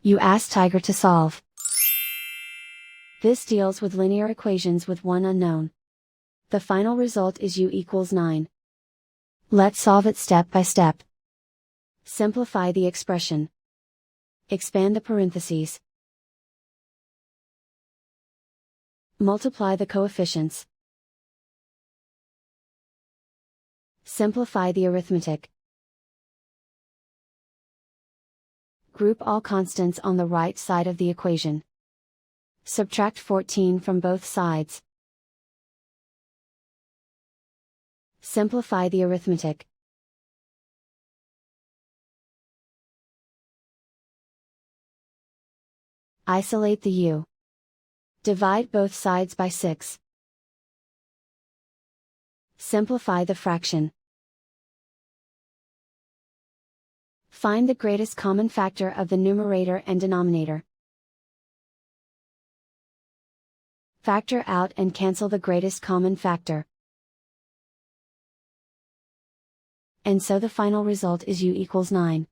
You ask Tiger to solve. This deals with linear equations with one unknown. The final result is u equals 9. Let's solve it step by step. Simplify the expression. Expand the parentheses. Multiply the coefficients. Simplify the arithmetic. Group all constants on the right side of the equation. Subtract 14 from both sides. Simplify the arithmetic. Isolate the u. Divide both sides by 6. Simplify the fraction. Find the greatest common factor of the numerator and denominator. Factor out and cancel the greatest common factor. And so the final result is u equals 9.